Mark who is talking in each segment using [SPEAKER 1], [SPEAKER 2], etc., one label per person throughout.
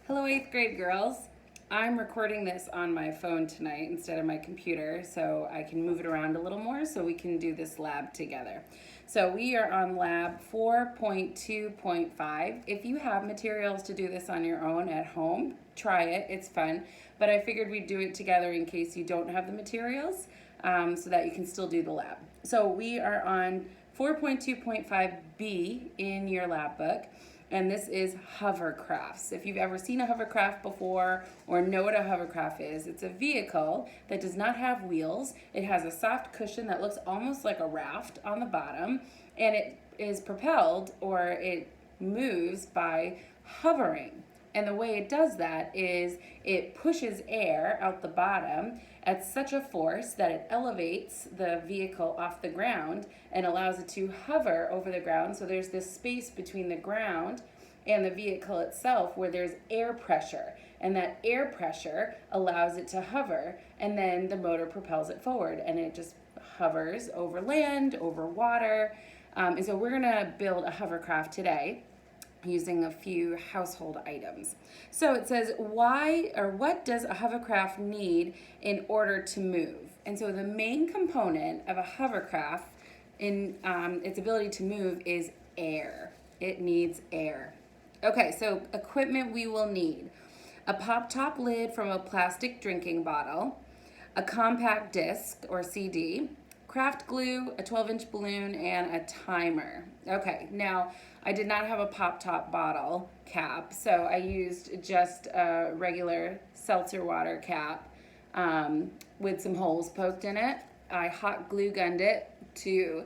[SPEAKER 1] Hello, 8th grade girls. I'm recording this on my phone tonight instead of my computer so I can move it around a little more so we can do this lab together. So we are on lab 4.2.5. If you have materials to do this on your own at home, try it, it's fun. But I figured we'd do it together in case you don't have the materials so that you can still do the lab. So we are on 4.2.5B in your lab book. And this is Hovercrafts. If you've ever seen a hovercraft before or know what a hovercraft is, it's a vehicle that does not have wheels. It has a soft cushion that looks almost like a raft on the bottom, and it is propelled or it moves by hovering. And the way it does that is it pushes air out the bottom at such a force that it elevates the vehicle off the ground and allows it to hover over the ground. So there's this space between the ground and the vehicle itself where there's air pressure. And that air pressure allows it to hover, and then the motor propels it forward and it just hovers over land, over water. And so we're gonna build a hovercraft today using a few household items. So it says, what does a hovercraft need in order to move? And so the main component of a hovercraft in its ability to move is air. It needs air. Okay, so equipment we will need: a pop-top lid from a plastic drinking bottle, a compact disc or CD, craft glue, a 12-inch balloon, and a timer. Okay, now I did not have a pop-top bottle cap, so I used just a regular seltzer water cap with some holes poked in it. I hot glue gunned it to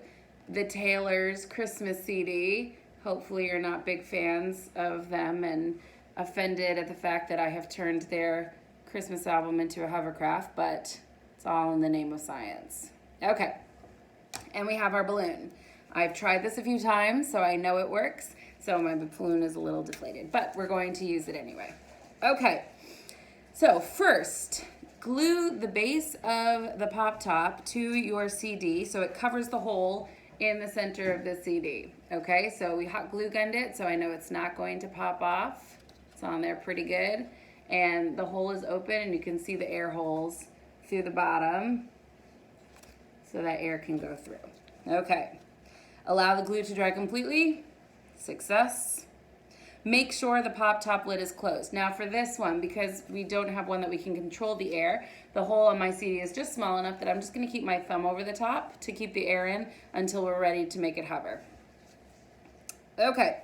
[SPEAKER 1] the Taylor's Christmas CD. Hopefully you're not big fans of them and offended at the fact that I have turned their Christmas album into a hovercraft, but it's all in the name of science. Okay, and we have our balloon. I've tried this a few times, so I know it works. So my balloon is a little deflated, but we're going to use it anyway. Okay, so first, glue the base of the pop top to your CD so it covers the hole in the center of the CD. Okay, so we hot glue gunned it, so I know it's not going to pop off. It's on there pretty good. And the hole is open, and you can see the air holes through the bottom so that air can go through. Okay. Allow the glue to dry completely. Success. Make sure the pop-top lid is closed. Now for this one, because we don't have one that we can control the air, the hole on my CD is just small enough that I'm just going to keep my thumb over the top to keep the air in until we're ready to make it hover. Okay.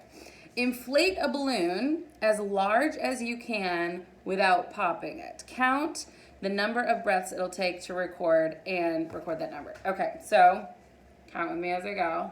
[SPEAKER 1] Inflate a balloon as large as you can without popping it. Count the number of breaths it'll take to record and record that number. Okay, so count with me as I go.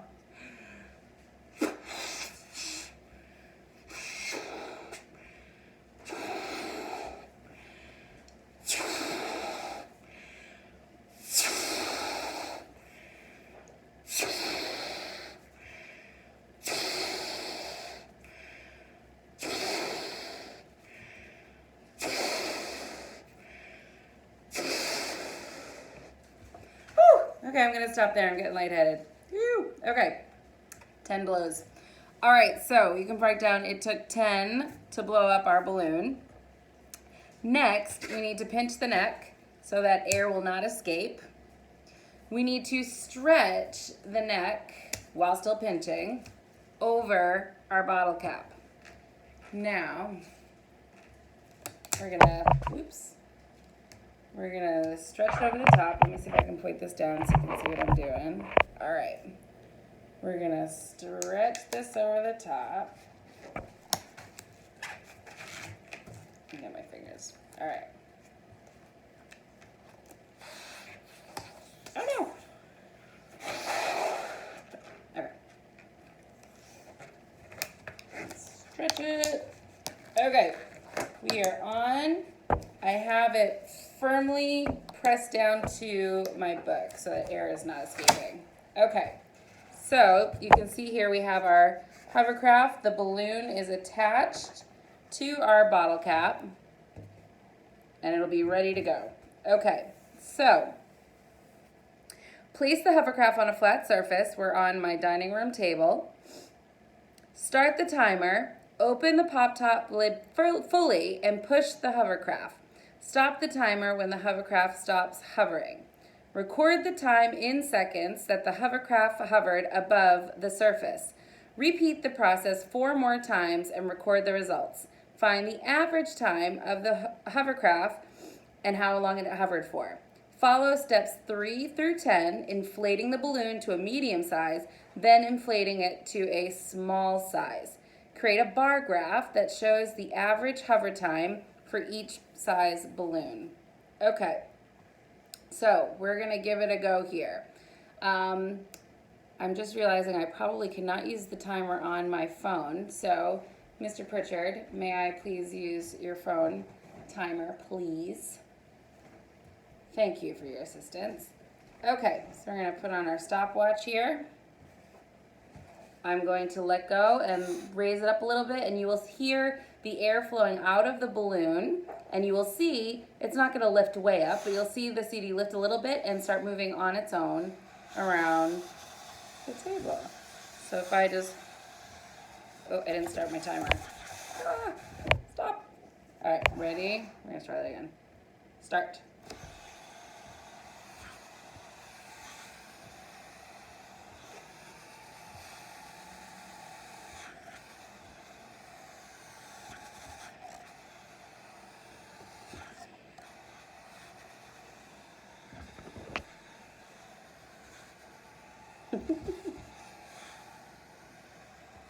[SPEAKER 1] Okay, I'm gonna stop there. I'm getting lightheaded. Whew. Okay, 10 blows. All right, so you can write down it took 10 to blow up our balloon. Next, we need to pinch the neck so that air will not escape. We need to stretch the neck while still pinching over our bottle cap. Now, we're gonna stretch it over the top. Let me see if I can point this down so you can see what I'm doing. All right. We're gonna stretch this over the top. Get my fingers. All right. Oh no. Okay. Stretch it. Okay. We are on. I have it firmly pressed down to my book so that air is not escaping. Okay, so you can see here we have our hovercraft. The balloon is attached to our bottle cap and it'll be ready to go. Okay, so place the hovercraft on a flat surface. We're on my dining room table. Start the timer. Open the pop top lid fully and push the hovercraft. Stop the timer when the hovercraft stops hovering. Record the time in seconds that the hovercraft hovered above the surface. Repeat the process 4 more times and record the results. Find the average time of the hovercraft and how long it hovered for. Follow steps 3 through 10, inflating the balloon to a medium size, then inflating it to a small size. Create a bar graph that shows the average hover time for each size balloon. Okay, so we're gonna give it a go here. I'm just realizing I probably cannot use the timer on my phone, so Mr. Pritchard, may I please use your phone timer, please? Thank you for your assistance. Okay, so we're going to put on our stopwatch here. I'm going to let go and raise it up a little bit, and you will hear the air flowing out of the balloon, and you will see it's not going to lift way up, but you'll see the CD lift a little bit and start moving on its own around the table. So if I just, oh, I didn't start my timer. Stop. All right, ready? We're going to try that again. Start.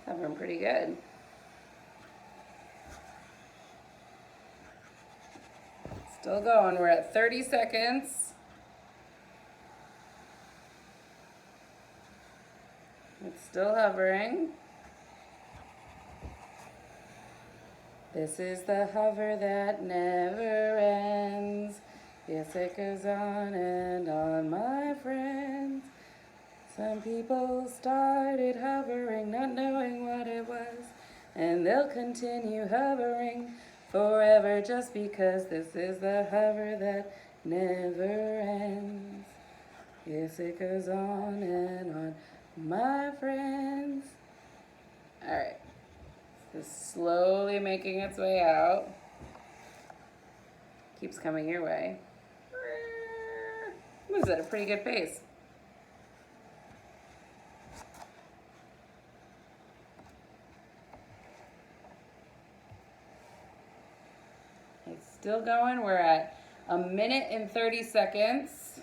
[SPEAKER 1] Hovering pretty good. Still going. We're at 30 seconds. It's still hovering. This is the hover that never ends. Yes, it goes on and on, my friends. Some people started hovering, not knowing what it was, and they'll continue hovering forever just because this is the hover that never ends. Yes, it goes on and on, my friends. All right, just slowly making its way out. Keeps coming your way. Moves at a pretty good pace. It's still going. We're at 1 minute and 30 seconds.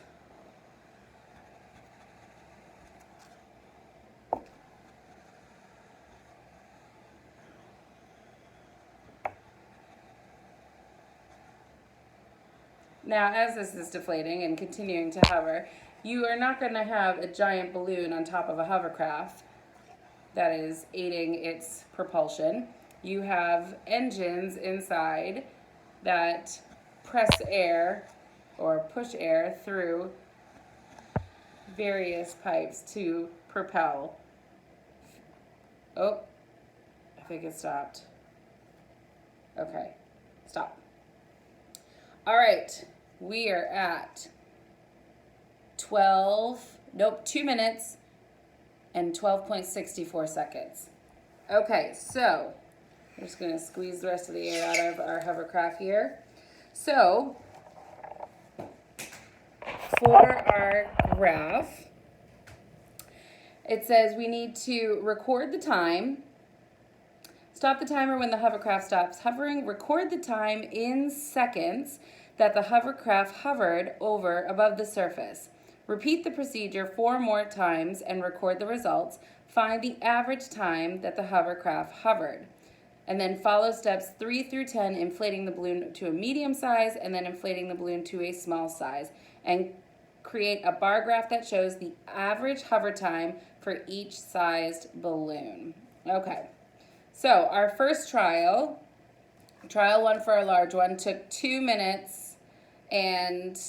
[SPEAKER 1] Now, as this is deflating and continuing to hover, you are not going to have a giant balloon on top of a hovercraft that is aiding its propulsion. You have engines inside that press air or push air through various pipes to propel. Oh, I think it stopped. Okay, stop. All right, we are at 2 minutes and 12.64 seconds. Okay, so we're just going to squeeze the rest of the air out of our hovercraft here. So for our graph, it says we need to record the time, stop the timer when the hovercraft stops hovering, record the time in seconds that the hovercraft hovered over above the surface. Repeat the procedure 4 more times and record the results. Find the average time that the hovercraft hovered. And then follow steps 3 through 10, inflating the balloon to a medium size and then inflating the balloon to a small size. And create a bar graph that shows the average hover time for each sized balloon. Okay, so our first trial 1 for our large one, took 2 minutes and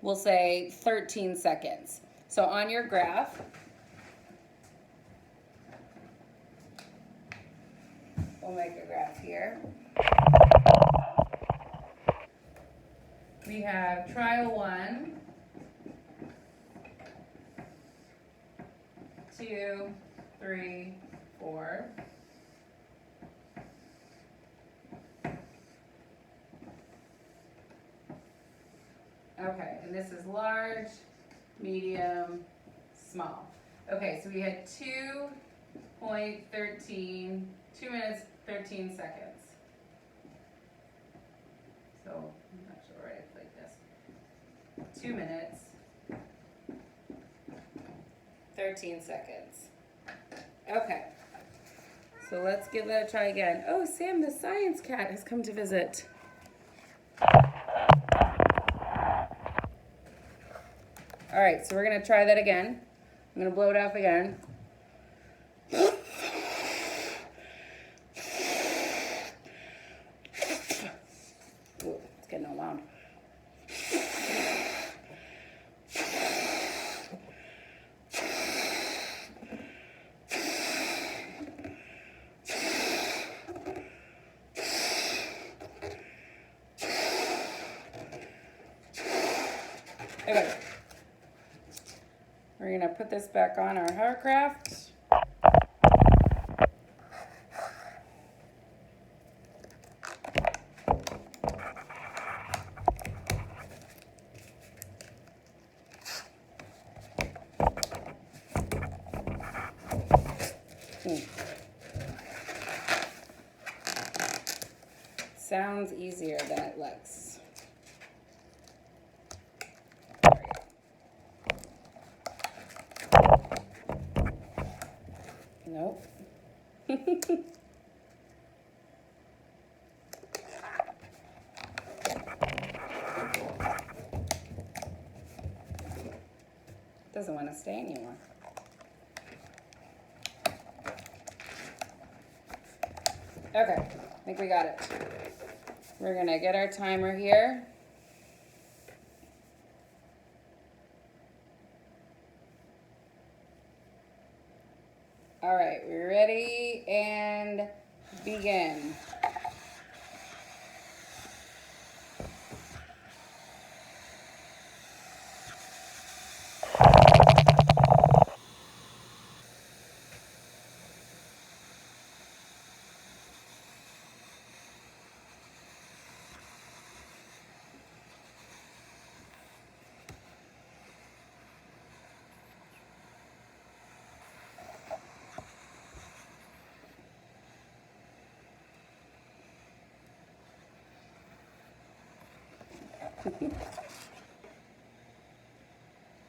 [SPEAKER 1] we'll say 13 seconds. So on your graph, we'll make a graph here. We have trial 1, 2, 3, 4. and this is large, medium, small. Okay, so we had 2.13, 2 minutes, 13 seconds. So, I'm not sure why I played this. 2 minutes, 13 seconds. Okay, so let's give that a try again. Oh, Sam, the science cat has come to visit. All right, so we're gonna try that again. I'm gonna blow it off again. Ooh, it's getting all loud. Okay. We're gonna put this back on our hovercraft. Sounds easier than it looks. Nope. Doesn't want to stay anymore. Okay, I think we got it. We're gonna get our timer here. All right, we're ready and begin.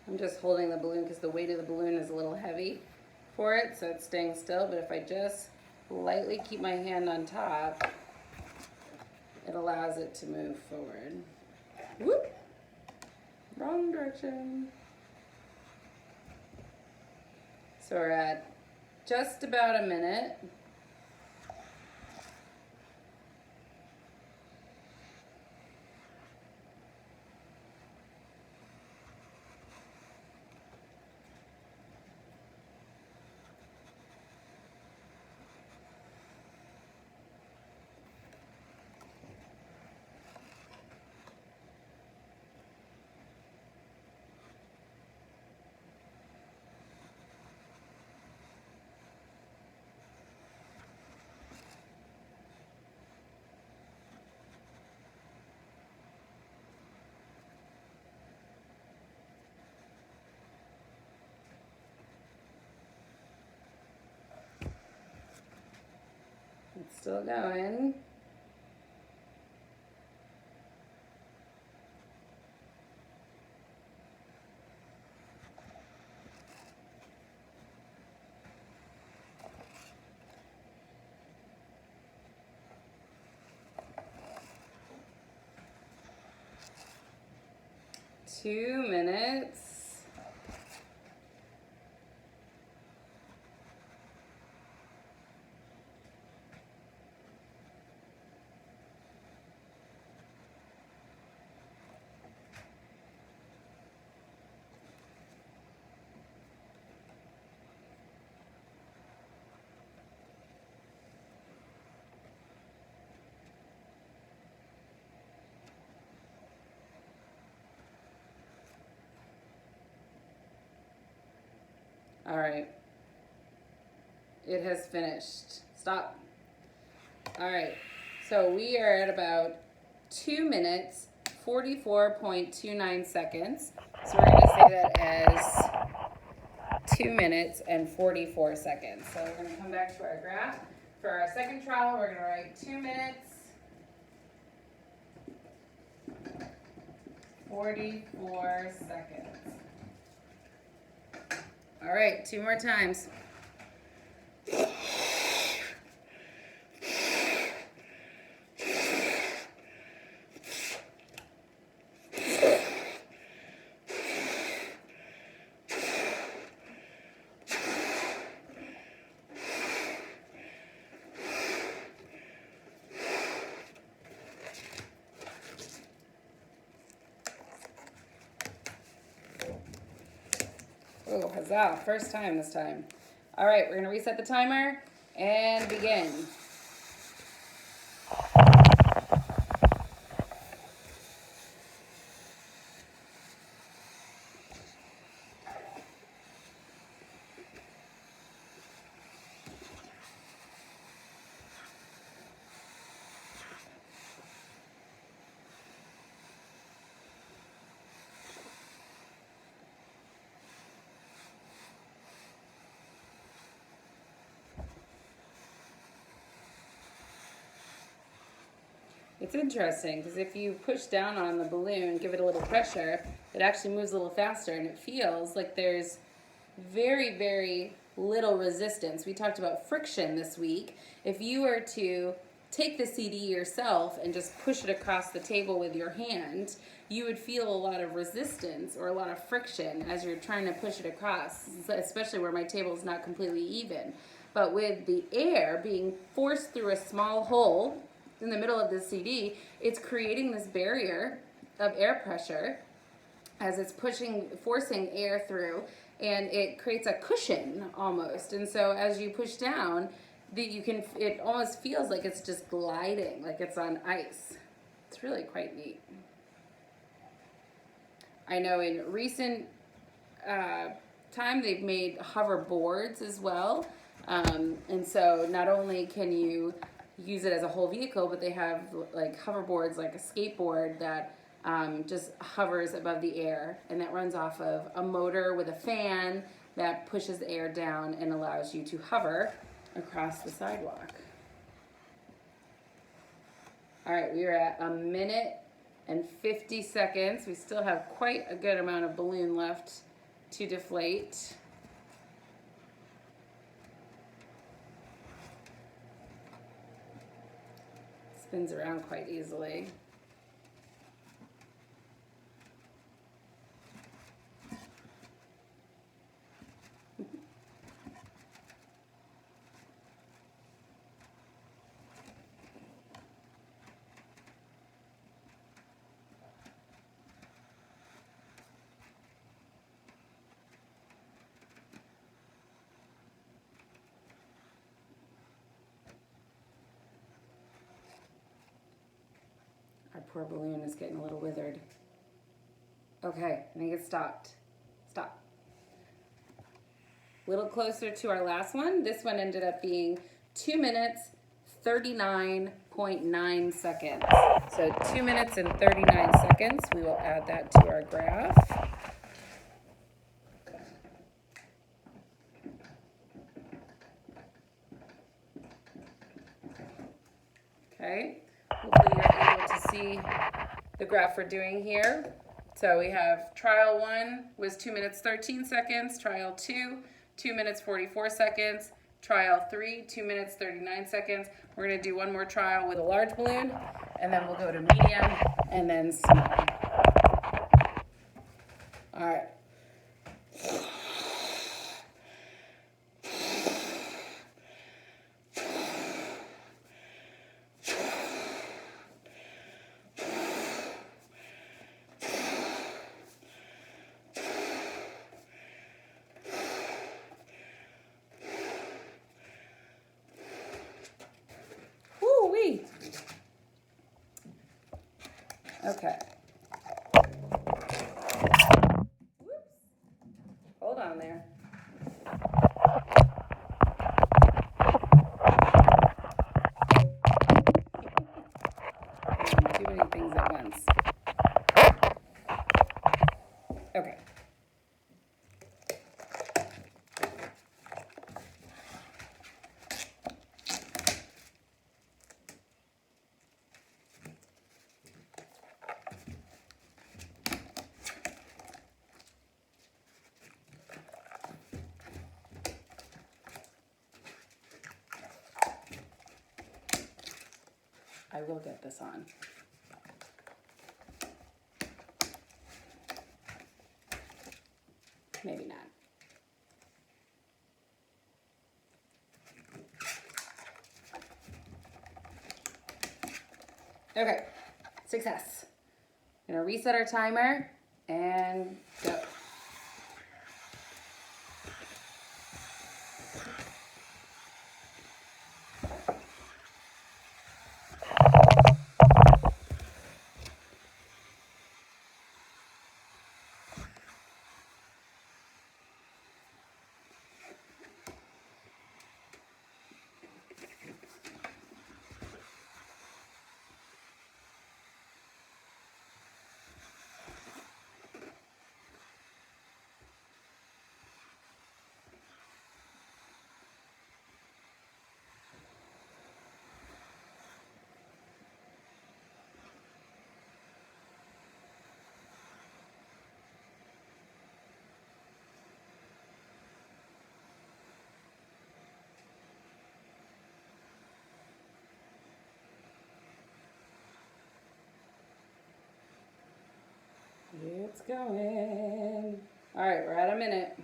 [SPEAKER 1] I'm just holding the balloon because the weight of the balloon is a little heavy for it, so it's staying still. But if I just lightly keep my hand on top, it allows it to move forward. Whoop! Wrong direction. So we're at just about a minute. It's still going. Two minutes. All right. It has finished. Stop. All right. So we are at about 2 minutes, 44.29 seconds. So we're going to say that as 2 minutes and 44 seconds. So we're going to come back to our graph. For our second trial, we're going to write 2 minutes, 44 seconds. All right, 2 more times. Oh, huzzah, first time this time. All right, we're gonna reset the timer and begin. It's interesting because if you push down on the balloon, give it a little pressure, it actually moves a little faster and it feels like there's very, very little resistance. We talked about friction this week. If you were to take the CD yourself and just push it across the table with your hand, you would feel a lot of resistance or a lot of friction as you're trying to push it across, especially where my table is not completely even. But with the air being forced through a small hole in the middle of the CD, it's creating this barrier of air pressure as it's forcing air through, and it creates a cushion almost. And so as you push down, it almost feels like it's just gliding, like it's on ice. It's really quite neat. I know in recent time they've made hoverboards as well. And so not only can you use it as a whole vehicle, but they have like hoverboards, like a skateboard that just hovers above the air, and that runs off of a motor with a fan that pushes the air down and allows you to hover across the sidewalk. All right, we are at 1 minute and 50 seconds. We still have quite a good amount of balloon left to deflate. Spins around quite easily. Our poor balloon is getting a little withered. Okay, I think it stopped. Stop. A little closer to our last one. This one ended up being 2 minutes, 39.9 seconds. So 2 minutes and 39 seconds. We will add that to our graph. Okay. Hopefully you're able to see the graph we're doing here. So we have trial 1 was 2 minutes 13 seconds, trial 2, 2 minutes 44 seconds, trial 3, 2 minutes 39 seconds. We're going to do one more trial with a large balloon, and then we'll go to medium and then small. All right. Woo-wee. Okay. Whoops. Hold on there. Too many things at once. Okay. I will get this on. Maybe not. Okay, success. I'm gonna reset our timer and go. It's going. All right, we're at a minute.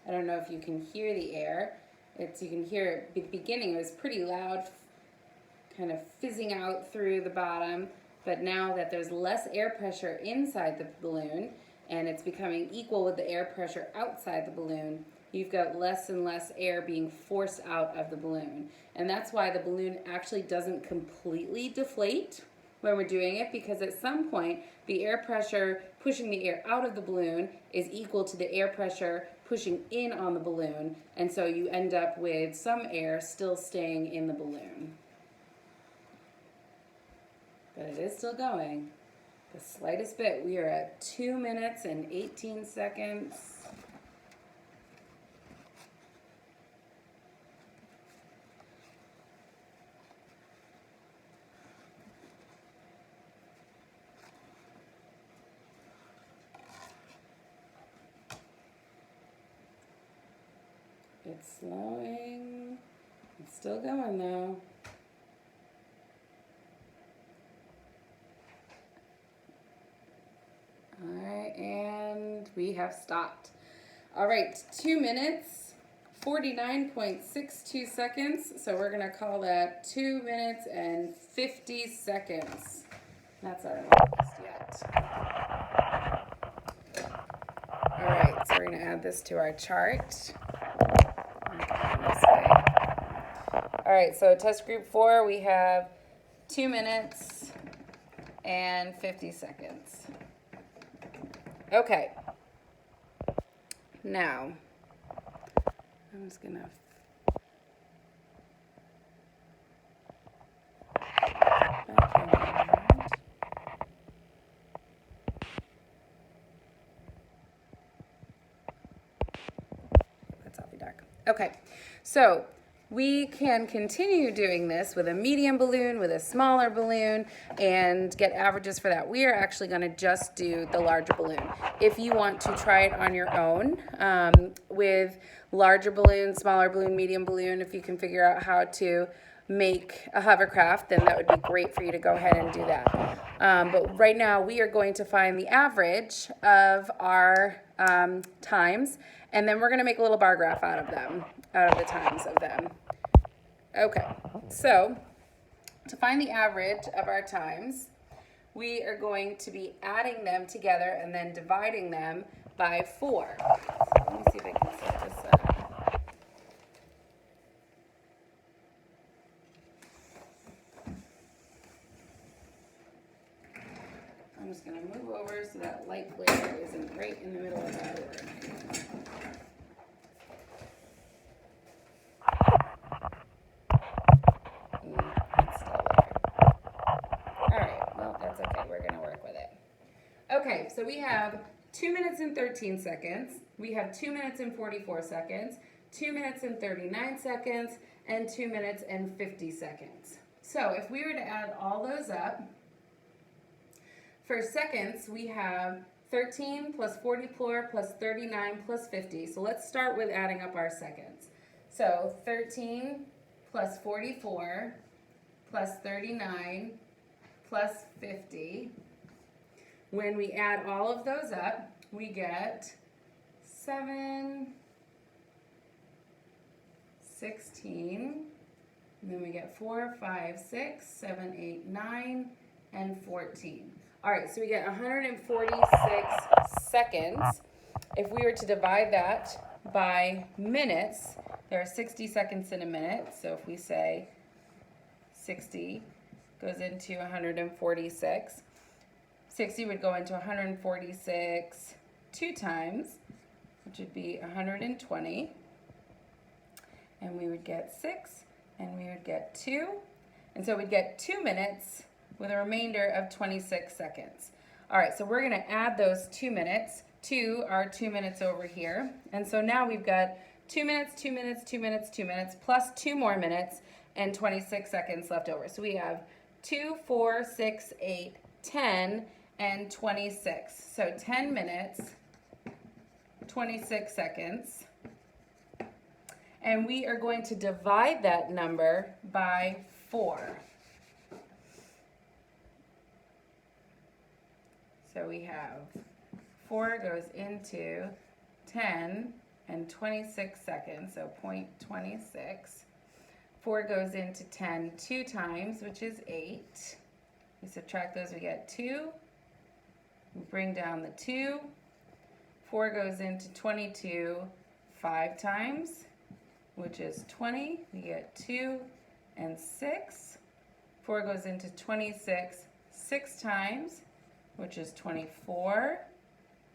[SPEAKER 1] I don't know if you can hear the air. You can hear it at the beginning, it was pretty loud, kind of fizzing out through the bottom, but now that there's less air pressure inside the balloon and it's becoming equal with the air pressure outside the balloon, you've got less and less air being forced out of the balloon. And that's why the balloon actually doesn't completely deflate when we're doing it, because at some point the air pressure pushing the air out of the balloon is equal to the air pressure pushing in on the balloon, and so you end up with some air still staying in the balloon. But it is still going. The slightest bit. We are at 2 minutes and 18 seconds. It's slowing. It's still going though. All right, and we have stopped. All right, 2 minutes, 49.62 seconds. So we're gonna call that 2 minutes and 50 seconds. That's our longest yet. All right, so we're gonna add this to our chart. All right, so test group 4, we have 2 minutes and 50 seconds. Okay. Now, I'm just gonna that's awfully dark. Okay, so we can continue doing this with a medium balloon, with a smaller balloon, and get averages for that. We are actually going to just do the larger balloon. If you want to try it on your own with larger balloon, smaller balloon, medium balloon, if you can figure out how to make a hovercraft, then that would be great for you to go ahead and do that. But right now we are going to find the average of our times, and then we're going to make a little bar graph out of them, out of the times of them. Okay, so To find the average of our times, we are going to be adding them together and then dividing them by 4. So let me see if I can set this up. I'm just going to move over so that light glare isn't right in the middle of our word. It's still there. All right, well, that's okay. We're going to work with it. Okay, so we have 2 minutes and 13 seconds. We have 2 minutes and 44 seconds, 2 minutes and 39 seconds, and 2 minutes and 50 seconds. So if we were to add all those up, for seconds, we have 13 plus 44 plus 39 plus 50. So let's start with adding up our seconds. So 13 plus 44 plus 39 plus 50. When we add all of those up, we get 7, 16, and then we get 4, 5, 6, 7, 8, 9, and 14. All right, so we get 146 seconds. If we were to divide that by minutes, there are 60 seconds in a minute. So if we say 60 goes into 146, 60 would go into 146 2 times, which would be 120. And we would get 6, and we would get 2. And so we'd get 2 minutes with a remainder of 26 seconds. All right, so we're going to add those 2 minutes to our 2 minutes over here. And so now we've got 2 minutes, 2 minutes, 2 minutes, 2 minutes, plus 2 more minutes, and 26 seconds left over. So we have 2, 4, 6, 8, 10, and 26. So 10 minutes, 26 seconds. And we are going to divide that number by 4. So we have 4 goes into 10 and 26 seconds, so 0.26. 4 goes into 10 2 times, which is 8. We subtract those, we get 2. We bring down the 2. 4 goes into 22 5 times, which is 20. We get 2 and 6. 4 goes into 26 6 times, which is 24.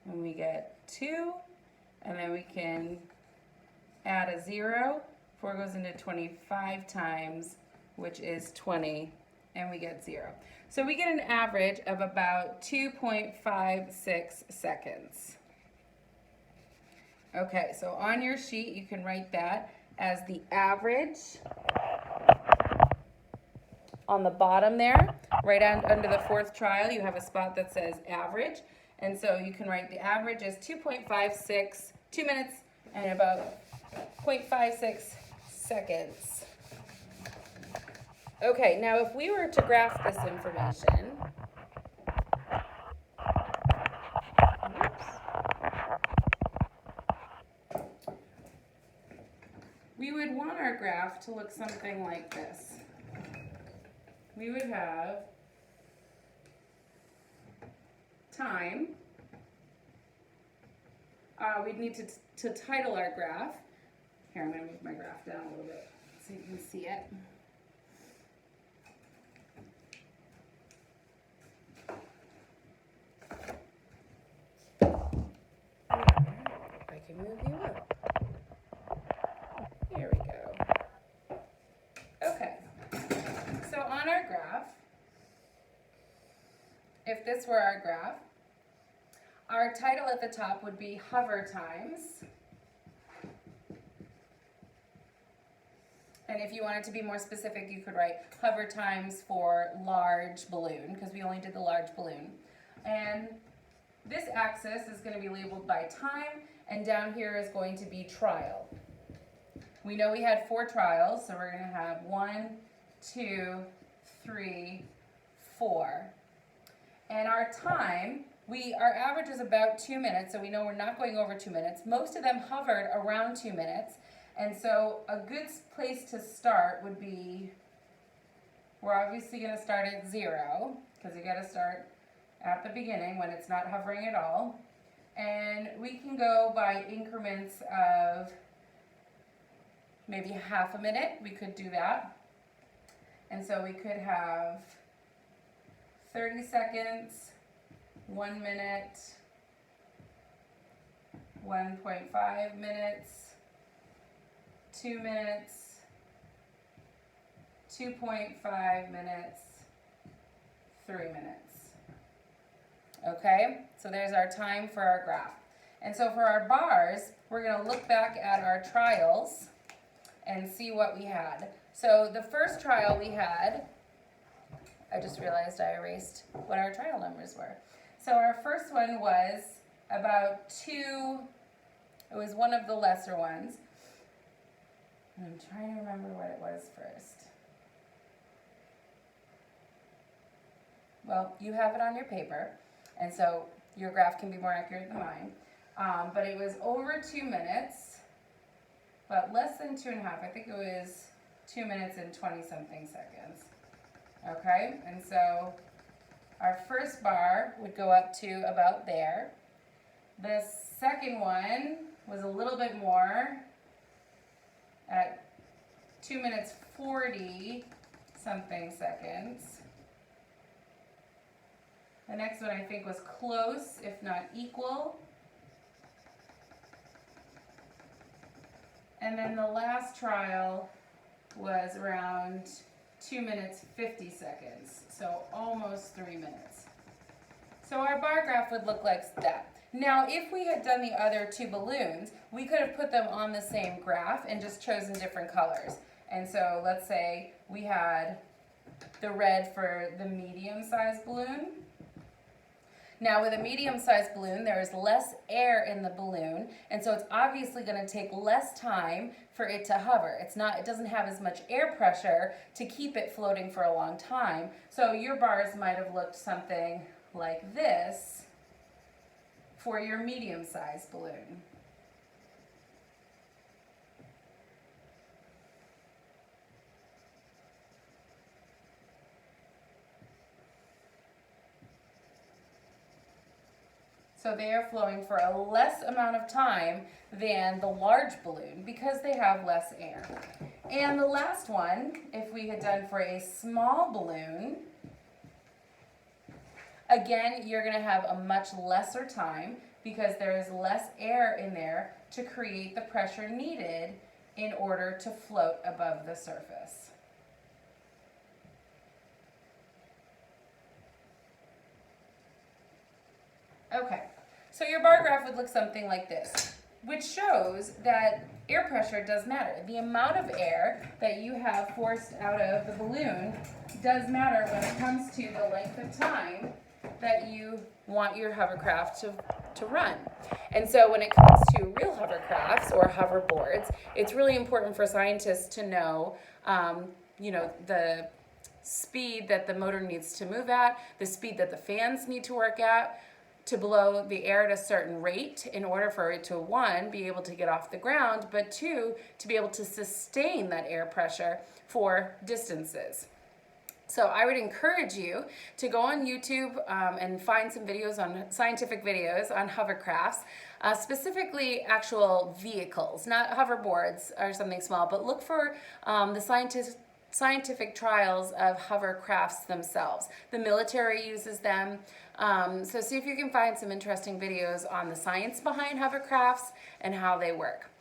[SPEAKER 1] And we get 2. And then we can add a 0. 4 goes into 25 times, which is 20. And we get 0. So we get an average of about 2.56 seconds. Okay, so on your sheet you can write that as the average on the bottom there. Right under the 4th trial you have a spot that says average. And so you can write the average as 2.56, 2 minutes and about 0.56 seconds. Okay, now if we were to graph this information, we would want our graph to look something like this. We would have time. We'd need to title our graph. Here, I'm going to move my graph down a little bit so you can see it. I can move you up. Here we go. Okay, so on our graph, if this were our graph, our title at the top would be hover times. And if you wanted to be more specific, you could write hover times for large balloon, because we only did the large balloon. And this axis is going to be labeled by time, and down here is going to be trial. We know we had 4 trials, so we're going to have 1, 2, 3, 4. And our time, our average is about 2 minutes, so we know we're not going over 2 minutes. Most of them hovered around 2 minutes, and so a good place to start would be we're obviously going to start at 0 because you got to start at the beginning when it's not hovering at all. And we can go by increments of maybe half a minute. We could do that. And so we could have 30 seconds, 1 minute, 1.5 minutes, 2 minutes, 2.5 minutes, 3 minutes. Okay, so there's our time for our graph. And so for our bars, we're going to look back at our trials and see what we had. So the first trial we had, I just realized I erased what our trial numbers were. So our first one was about 2, it was one of the lesser ones. And I'm trying to remember what it was first. Well, you have it on your paper, and so your graph can be more accurate than mine. But it was over 2 minutes, but less than 2.5. I think it was 2 minutes and 20-something seconds. Okay, and so our first bar would go up to about there. The second one was a little bit more at 2 minutes 40-something seconds. The next one I think was close, if not equal. And then the last trial was around 2 minutes 50 seconds, so almost 3 minutes. So our bar graph would look like that. Now, if we had done the other 2 balloons, we could have put them on the same graph and just chosen different colors. And so let's say we had the red for the medium-sized balloon. Now with a medium-sized balloon, there is less air in the balloon, and so it's obviously going to take less time for it to hover. It doesn't have as much air pressure to keep it floating for a long time. So your bars might have looked something like this for your medium-sized balloon. So they are flowing for a less amount of time than the large balloon because they have less air. And the last one, if we had done for a small balloon, again, you're going to have a much lesser time because there is less air in there to create the pressure needed in order to float above the surface. Okay, so your bar graph would look something like this, which shows that air pressure does matter. The amount of air that you have forced out of the balloon does matter when it comes to the length of time that you want your hovercraft to run. And so when it comes to real hovercrafts or hoverboards, it's really important for scientists to know, the speed that the motor needs to move at, the speed that the fans need to work at, to blow the air at a certain rate in order for it to, 1, be able to get off the ground, but 2, to be able to sustain that air pressure for distances. So I would encourage you to go on YouTube and find some videos scientific videos on hovercrafts, specifically actual vehicles, not hoverboards or something small, but look for the scientific trials of hovercrafts themselves. The military uses them. So see if you can find some interesting videos on the science behind hovercrafts and how they work.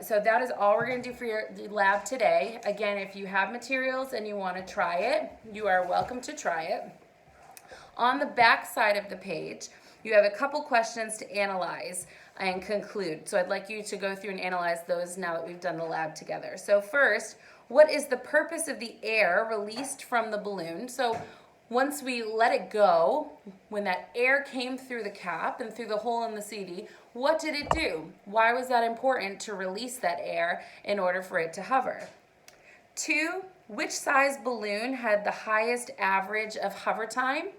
[SPEAKER 1] So that is all we're going to do for your lab today. Again, if you have materials and you want to try it, you are welcome to try it. On the back side of the page, you have a couple questions to analyze and conclude. So I'd like you to go through and analyze those now that we've done the lab together. So first, what is the purpose of the air released from the balloon? So once we let it go, when that air came through the cap and through the hole in the CD, what did it do? Why was that important to release that air in order for it to hover? 2, which size balloon had the highest average of hover time?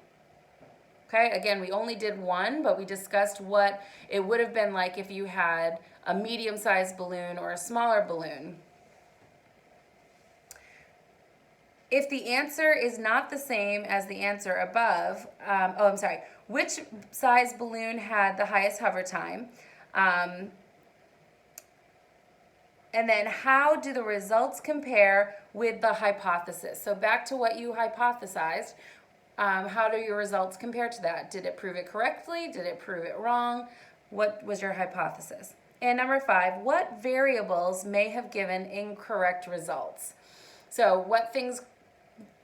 [SPEAKER 1] Okay, again, we only did 1, but we discussed what it would have been like if you had a medium-sized balloon or a smaller balloon. If the answer is not the same as the answer above, which size balloon had the highest hover time? And then how do the results compare with the hypothesis? So back to what you hypothesized. How do your results compare to that? Did it prove it correctly? Did it prove it wrong? What was your hypothesis? And number 5, what variables may have given incorrect results? So what things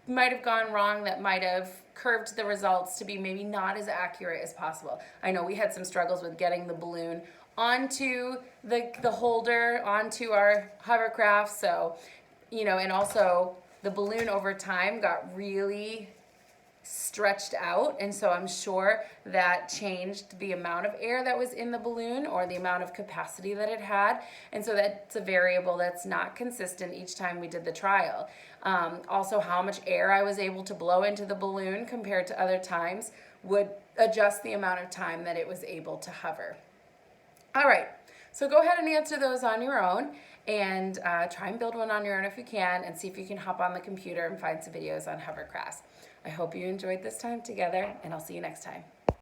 [SPEAKER 1] might have gone wrong that might have curved the results to be maybe not as accurate as possible? I know we had some struggles with getting the balloon onto the holder, onto our hovercraft. So, and also the balloon over time got really stretched out, and so I'm sure that changed the amount of air that was in the balloon or the amount of capacity that it had, and so that's a variable that's not consistent each time we did the trial. Also, how much air I was able to blow into the balloon compared to other times would adjust the amount of time that it was able to hover. All right, so go ahead and answer those on your own, and try and build one on your own if you can, and see if you can hop on the computer and find some videos on hovercrafts. I hope you enjoyed this time together, and I'll see you next time.